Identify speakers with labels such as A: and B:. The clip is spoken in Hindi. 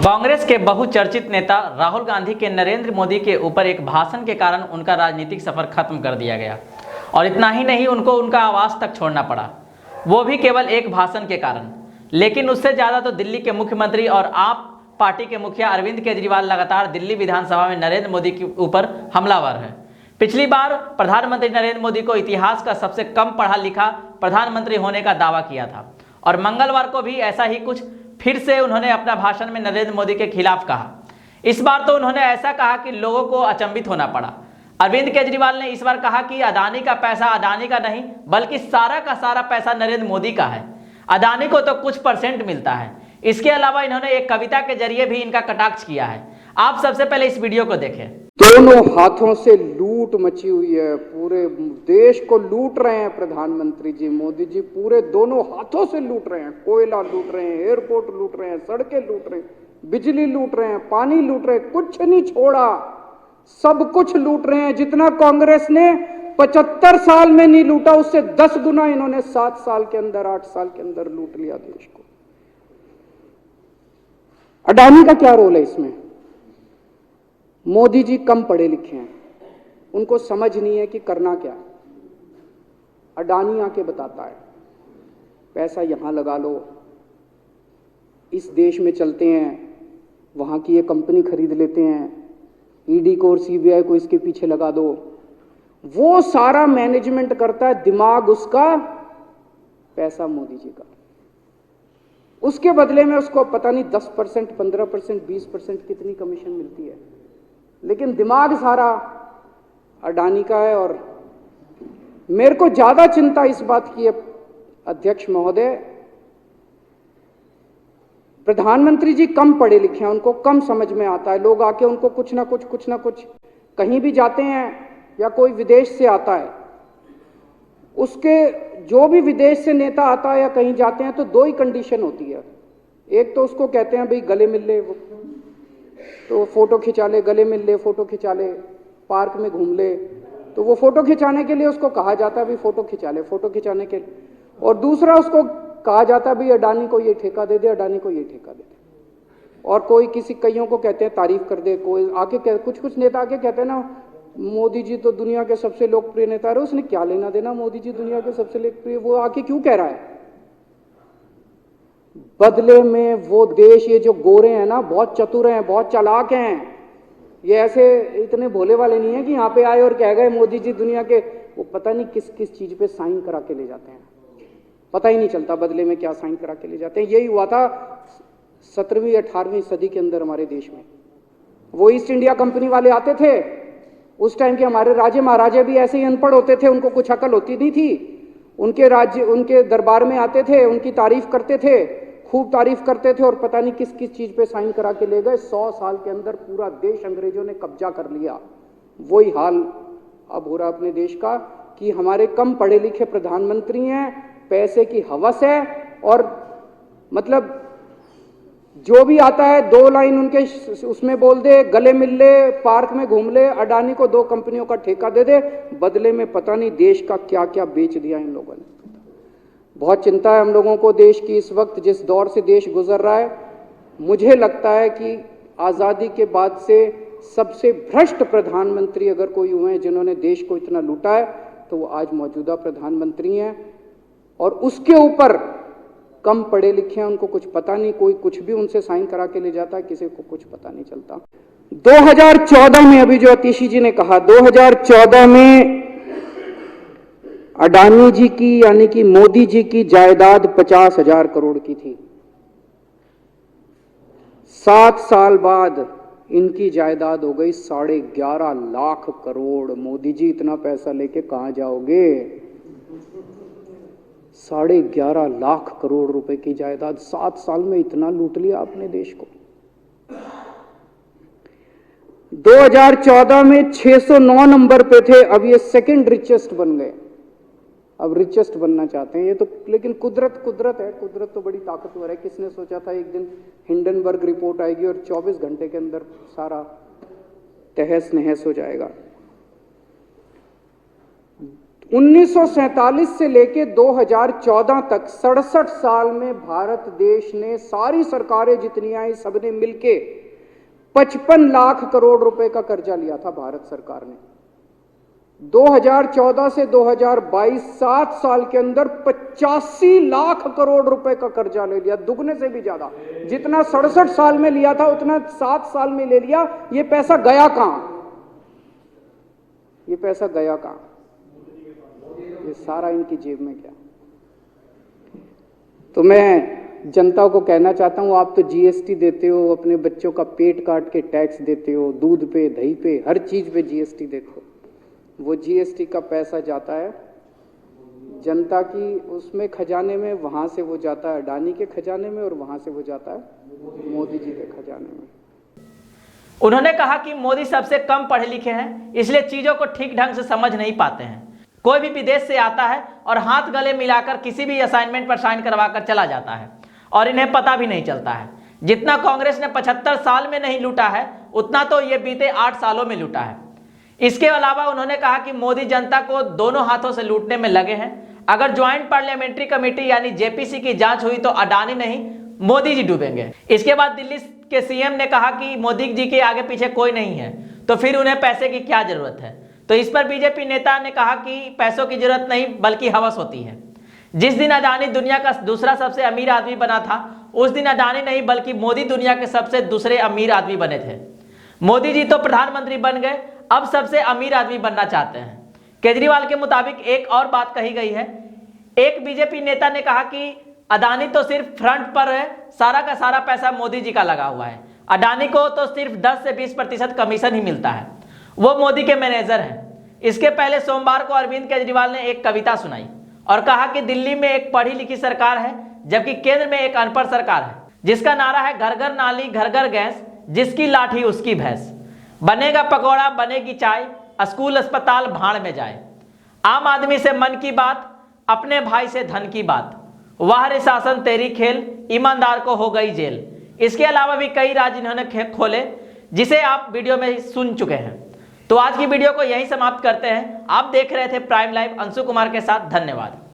A: कांग्रेस के बहुचर्चित नेता राहुल गांधी के नरेंद्र मोदी के ऊपर एक भाषण के कारण उनका राजनीतिक सफर खत्म कर दिया गया और इतना ही नहीं, उनको उनका आवास तक छोड़ना पड़ा, वो भी केवल एक भाषण के कारण। लेकिन उससे ज़्यादा तो दिल्ली के मुख्यमंत्री और आप पार्टी के मुखिया अरविंद केजरीवाल लगातार दिल्ली विधानसभा में नरेंद्र मोदी के ऊपर हमलावर है। पिछली बार प्रधानमंत्री नरेंद्र मोदी को इतिहास का सबसे कम पढ़ा लिखा प्रधानमंत्री होने का दावा किया था और मंगलवार को भी ऐसा ही कुछ फिर से उन्होंने अपना भाषण में नरेंद्र मोदी के खिलाफ कहा। इस बार तो उन्होंने ऐसा कहा कि लोगों को अचंभित होना पड़ा। अरविंद केजरीवाल ने इस बार कहा कि अदानी का पैसा अदानी का नहीं बल्कि सारा का सारा पैसा नरेंद्र मोदी का है, अदानी को तो कुछ % मिलता है। इसके अलावा इन्होंने एक कविता के जरिए भी इनका कटाक्ष किया है। आप सबसे पहले इस वीडियो को देखें।
B: दोनों हाथों से लूट मची हुई है, पूरे देश को लूट रहे हैं प्रधानमंत्री जी, मोदी जी पूरे दोनों हाथों से लूट रहे हैं। कोयला लूट रहे हैं, एयरपोर्ट लूट रहे हैं, सड़कें लूट रहे हैं, बिजली लूट रहे हैं, पानी लूट रहे हैं, कुछ नहीं छोड़ा, सब कुछ लूट रहे हैं। जितना कांग्रेस ने 75 साल में नहीं लूटा, उससे 10 गुना इन्होंने 7 साल के अंदर, 8 साल के अंदर लूट लिया देश को। अडानी का क्या रोल है इसमें? मोदी जी कम पढ़े लिखे हैं, उनको समझ नहीं है कि करना क्या। अडानी आके बताता है पैसा यहां लगा लो, इस देश में चलते हैं, वहां की ये कंपनी खरीद लेते हैं, ईडी को और सीबीआई को इसके पीछे लगा दो। वो सारा मैनेजमेंट करता है, दिमाग उसका, पैसा मोदी जी का। उसके बदले में उसको पता नहीं 10%, 15%, 20% कितनी कमीशन मिलती है, लेकिन दिमाग सारा अडानी का है। और मेरे को ज्यादा चिंता इस बात की है अध्यक्ष महोदय, प्रधानमंत्री जी कम पढ़े लिखे हैं, उनको कम समझ में आता है। लोग आके उनको कुछ ना कुछ कहीं भी जाते हैं या कोई विदेश से आता है, उसके जो भी विदेश से नेता आता है या कहीं जाते हैं तो 2 ही कंडीशन होती है। एक तो उसको कहते हैं भाई गले मिल ले, तो फोटो खिंचा ले, गले मिल ले, फोटो खिंचा ले, पार्क में घूम ले, तो वो फोटो खिंचाने के लिए उसको कहा जाता है भाई फोटो खिंचा ले, फोटो खिंचाने के लिए। और दूसरा उसको कहा जाता है भाई अडानी को ये ठेका दे दे, अडानी को ये ठेका दे दे। और कोई किसी कईयों को कहते हैं तारीफ कर दे, कोई आके कुछ नेता आके कहते हैं ना मोदी जी तो दुनिया के सबसे लोकप्रिय नेता है। उसने क्या लेना देना, मोदी जी दुनिया के सबसे लोकप्रिय, वो आके क्यों कह रहा है? बदले में वो देश, ये जो गोरे हैं ना, बहुत चतुर हैं, बहुत चालाक हैं, ये ऐसे इतने भोले वाले नहीं है कि यहाँ पे आए और कह गए मोदी जी दुनिया के, वो पता नहीं किस किस चीज पे साइन करा के ले जाते हैं, पता ही नहीं चलता बदले में क्या साइन करा के ले जाते हैं। यही हुआ था 17वीं 18वीं सदी के अंदर हमारे देश में। वो ईस्ट इंडिया कंपनी वाले आते थे, उस टाइम के हमारे राजे महाराजे भी ऐसे ही अनपढ़ होते थे, उनको कुछ अकल होती नहीं थी। उनके राज्य, उनके दरबार में आते थे, उनकी तारीफ करते थे, खूब तारीफ करते थे, और पता नहीं किस किस चीज पे साइन करा के ले गए। 100 साल के अंदर पूरा देश अंग्रेजों ने कब्जा कर लिया। वही हाल अब हो रहा अपने देश का कि हमारे कम पढ़े लिखे प्रधानमंत्री हैं, पैसे की हवस है, और मतलब जो भी आता है 2 लाइन उनके उसमें बोल दे, गले मिल ले, पार्क में घूम ले, अडानी को 2 कंपनियों का ठेका दे दे, बदले में पता नहीं देश का क्या क्या बेच दिया इन लोगों ने। बहुत चिंता है हम लोगों को देश की इस वक्त, जिस दौर से देश गुजर रहा है। मुझे लगता है कि आज़ादी के बाद से सबसे भ्रष्ट प्रधानमंत्री अगर कोई हुए हैं जिन्होंने देश को इतना लूटा है, तो वो आज मौजूदा प्रधानमंत्री हैं। और उसके ऊपर कम पढ़े लिखे हैं, उनको कुछ पता नहीं, कोई कुछ भी उनसे साइन करा के ले जाता है, किसी को कुछ पता नहीं चलता। 2014 में, अभी जो अतिशी जी ने कहा, 2014 में अडानी जी की यानी कि मोदी जी की जायदाद 50,000 करोड़ की थी। 7 साल बाद इनकी जायदाद हो गई 11.5 लाख करोड़। मोदी जी इतना पैसा लेके कहां जाओगे? 11.5 लाख करोड़ रुपए की जायदाद, 7 साल में इतना लूट लिया आपने देश को। 2014 में 609 नंबर पे थे, अब ये सेकंड रिचेस्ट बन गए, अब रिचेस्ट बनना चाहते हैं ये तो। लेकिन कुदरत है, कुदरत तो बड़ी ताकतवर है। किसने सोचा था एक दिन हिंडनबर्ग रिपोर्ट आएगी और 24 घंटे के अंदर सारा तहस नहस हो जाएगा। 1947 से लेके 2014 तक 67 साल में भारत देश ने, सारी सरकारें जितनी आई सबने मिलके 55 लाख करोड़ रुपए का कर्जा लिया था भारत सरकार ने। 2014 से 2022 7 साल के अंदर 85 लाख करोड़ रुपए का कर्जा ले लिया, दुगने से भी ज्यादा। जितना 67 साल में लिया था उतना 7 साल में ले लिया। ये पैसा गया कहां? ये पैसा गया कहां? ये सारा इनकी जेब में गया। तो मैं जनता को कहना चाहता हूं, आप तो जीएसटी देते हो, अपने बच्चों का पेट काट के टैक्स देते हो, दूध पे, दही पे, हर चीज पे जीएसटी देते हो। वो जीएसटी का पैसा जाता है जनता की उसमें खजाने में, वहां से वो जाता है अडानी के खजाने में, और वहां से वो जाता है मोदी जी के खजाने में।
A: उन्होंने कहा कि मोदी सबसे कम पढ़े लिखे हैं, इसलिए चीजों को ठीक ढंग से समझ नहीं पाते हैं। कोई भी विदेश से आता है और हाथ गले मिलाकर किसी भी असाइनमेंट पर साइन करवाकर चला जाता है और इन्हें पता भी नहीं चलता है। जितना कांग्रेस ने 75 साल में नहीं लूटा है उतना तो ये बीते 8 सालों में लूटा है। इसके अलावा उन्होंने कहा कि मोदी जनता को दोनों हाथों से लूटने में लगे हैं। अगर ज्वाइंट पार्लियामेंट्री कमेटी यानी जेपीसी की जांच हुई तो अडानी नहीं मोदी जी डूबेंगे। इसके बाद दिल्ली के सीएम ने कहा कि मोदी जी के आगे पीछे कोई नहीं है तो फिर उन्हें पैसे की क्या जरूरत है। तो इस पर बीजेपी नेता ने कहा कि पैसों की जरूरत नहीं बल्कि हवस होती है। जिस दिन अडानी दुनिया का दूसरा सबसे अमीर आदमी बना था उस दिन अडानी नहीं बल्कि मोदी दुनिया के सबसे दूसरे अमीर आदमी बने थे। मोदी जी तो प्रधानमंत्री बन गए, अब सबसे अमीर आदमी बनना चाहते हैं। केजरीवाल के मुताबिक एक और बात कही गई है। एक बीजेपी नेता ने कहा कि अडानी तो सिर्फ फ्रंट पर है, सारा का सारा पैसा मोदी जी का लगा हुआ है। अडानी को तो सिर्फ 10 से 20% कमीशन ही मिलता है, वो मोदी के मैनेजर हैं। इसके पहले सोमवार को अरविंद केजरीवाल ने एक कविता सुनाई और कहा कि दिल्ली में एक पढ़ी लिखी सरकार है जबकि केंद्र में एक अनपढ़ सरकार है, जिसका नारा है घर घर नाली घर घर गैस, जिसकी लाठी उसकी भैंस। बनेगा पकौड़ा बनेगी चाय, स्कूल अस्पताल भाड़ में जाए। आम आदमी से मन की बात, अपने भाई से धन की बात। वाह रे शासन तेरी खेल, ईमानदार को हो गई जेल। इसके अलावा भी कई राज इन्होंने खोले जिसे आप वीडियो में सुन चुके हैं। तो आज की वीडियो को यहीं समाप्त करते हैं। आप देख रहे थे प्राइम लाइव अंशु कुमार के साथ। धन्यवाद।